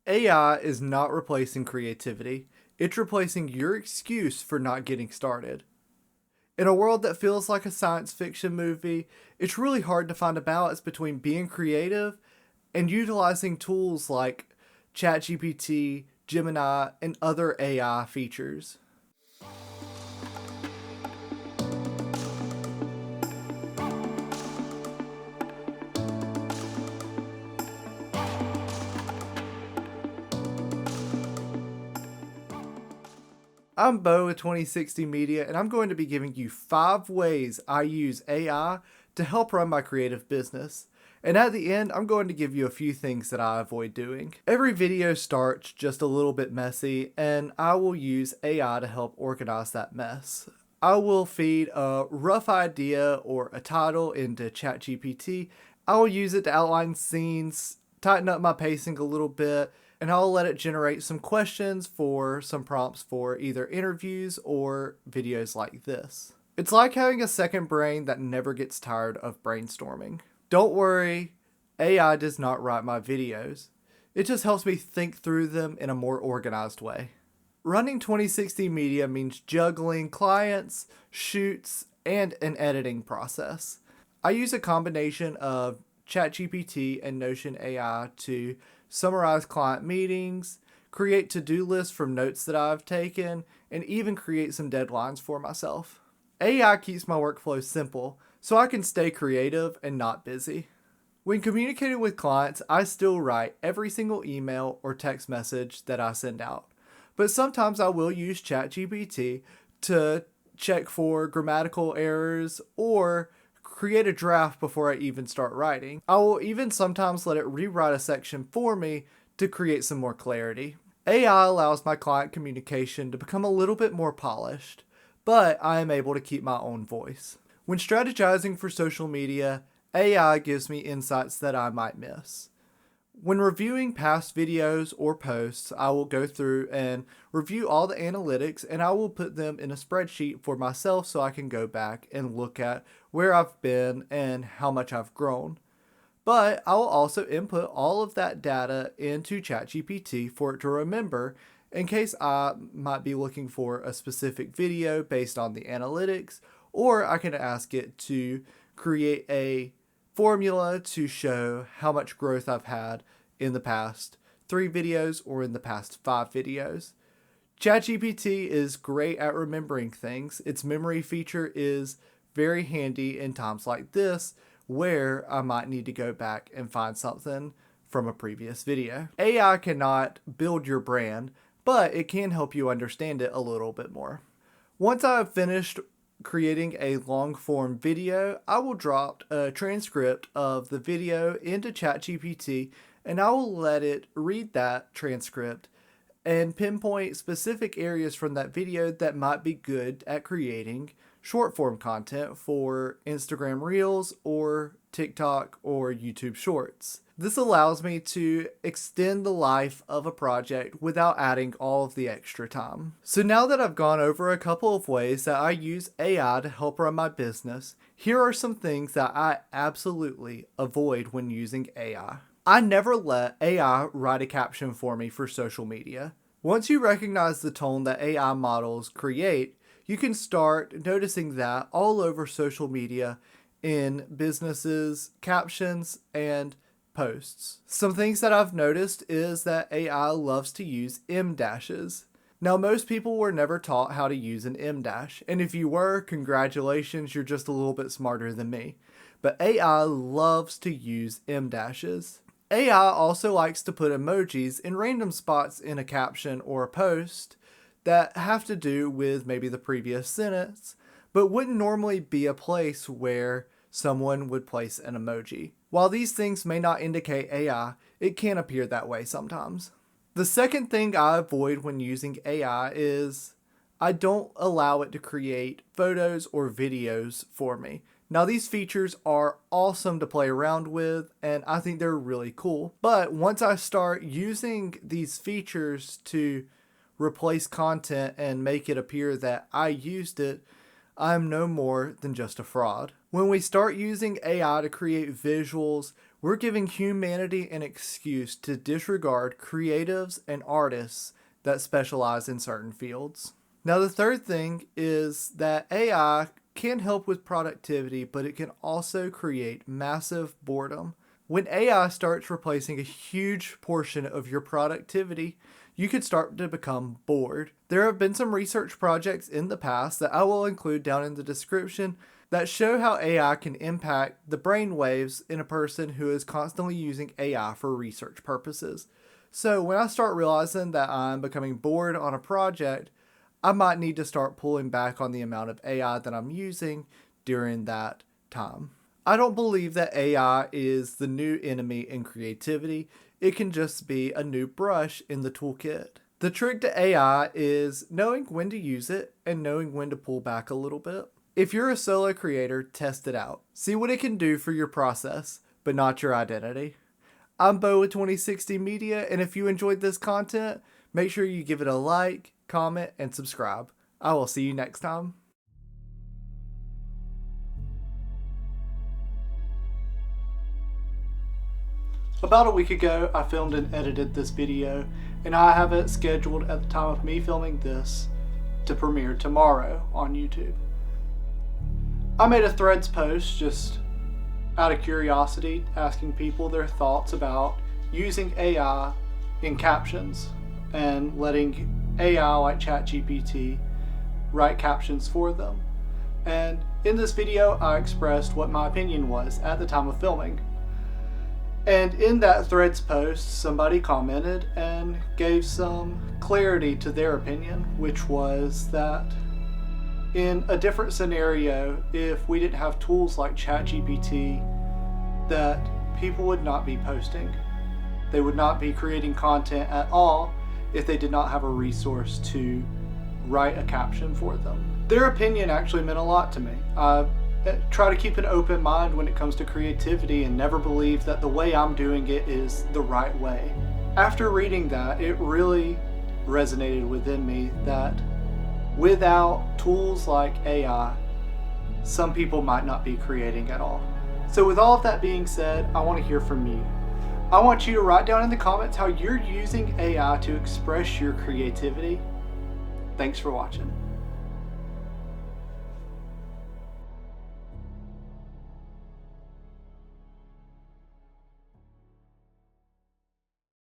AI is not replacing creativity, it's replacing your excuse for not getting started. In a world that feels like a science fiction movie, it's really hard to find a balance between being creative and utilizing tools like ChatGPT, Gemini, and other AI features. I'm Bo with 2060 Media, and I'm going to be giving you 5 ways I use AI to help run my creative business. And at the end, I'm going to give you a few things that I avoid doing. Every video starts just a little bit messy, and I will use AI to help organize that mess. I will feed a rough idea or a title into ChatGPT. I will use it to outline scenes, tighten up my pacing a little bit, and I'll let it generate some questions for some prompts for either interviews or videos like this. It's like having a second brain that never gets tired of brainstorming. Don't worry, AI does not write my videos. It just helps me think through them in a more organized way. Running 2060 Media means juggling clients, shoots, and an editing process. I use a combination of ChatGPT and Notion AI to summarize client meetings, create to-do lists from notes that I've taken, and even create some deadlines for myself. AI keeps my workflow simple, so I can stay creative and not busy. When communicating with clients, I still write every single email or text message that I send out. But sometimes I will use ChatGPT to check for grammatical errors or create a draft before I even start writing. I will even sometimes let it rewrite a section for me to create some more clarity. AI allows my client communication to become a little bit more polished, but I am able to keep my own voice. When strategizing for social media, AI gives me insights that I might miss. When reviewing past videos or posts, I will go through and review all the analytics, and I will put them in a spreadsheet for myself so I can go back and look at where I've been and how much I've grown. But I will also input all of that data into ChatGPT for it to remember in case I might be looking for a specific video based on the analytics, or I can ask it to create a formula to show how much growth I've had in the past 3 videos or in the past 5 videos. ChatGPT is great at remembering things. Its memory feature is very handy in times like this where I might need to go back and find something from a previous video. AI cannot build your brand, but it can help you understand it a little bit more. Once I've finished creating a long form video, I will drop a transcript of the video into ChatGPT, and I will let it read that transcript and pinpoint specific areas from that video that might be good at creating short form content for Instagram Reels or TikTok or YouTube Shorts. This allows me to extend the life of a project without adding all of the extra time. So now that I've gone over a couple of ways that I use AI to help run my business, here are some things that I absolutely avoid when using AI. I never let AI write a caption for me for social media. Once you recognize the tone that AI models create, you can start noticing that all over social media in businesses, captions, and posts. Some things that I've noticed is that AI loves to use em dashes. Now, most people were never taught how to use an em dash, and if you were, congratulations, you're just a little bit smarter than me. But AI loves to use em dashes. AI also likes to put emojis in random spots in a caption or a post that have to do with maybe the previous sentence, but wouldn't normally be a place where someone would place an emoji. While these things may not indicate AI, it can appear that way sometimes. The second thing I avoid when using AI is I don't allow it to create photos or videos for me. Now, these features are awesome to play around with, and I think they're really cool. But once I start using these features to replace content and make it appear that I used it, I'm no more than just a fraud. When we start using AI to create visuals, We're giving humanity an excuse to disregard creatives and artists that specialize in certain fields. Now, the third thing is that AI can help with productivity, but it can also create massive boredom. When AI starts replacing a huge portion of your productivity, you could start to become bored. There have been some research projects in the past that I will include down in the description that show how AI can impact the brain waves in a person who is constantly using AI for research purposes. So when I start realizing that I'm becoming bored on a project, I might need to start pulling back on the amount of AI that I'm using during that time. I don't believe that AI is the new enemy in creativity. It can just be a new brush in the toolkit. The trick to AI is knowing when to use it and knowing when to pull back a little bit. If you're a solo creator, test it out. See what it can do for your process, but not your identity. I'm Bo with 2060 Media, and if you enjoyed this content, make sure you give it a like, comment, and subscribe. I will see you next time. About a week ago, I filmed and edited this video, and I have it scheduled at the time of me filming this to premiere tomorrow on YouTube. I made a Threads post just out of curiosity, asking people their thoughts about using AI in captions and letting AI like ChatGPT write captions for them. And in this video, I expressed what my opinion was at the time of filming. And in that Threads post, somebody commented and gave some clarity to their opinion, which was that in a different scenario, if we didn't have tools like ChatGPT, that people would not be posting. They would not be creating content at all if they did not have a resource to write a caption for them. Their opinion actually meant a lot to me. I try to keep an open mind when it comes to creativity and never believe that the way I'm doing it is the right way. After reading that, it really resonated within me that without tools like AI, some people might not be creating at all. So with all of that being said, I want to hear from you. I want you to write down in the comments how you're using AI to express your creativity. Thanks for watching.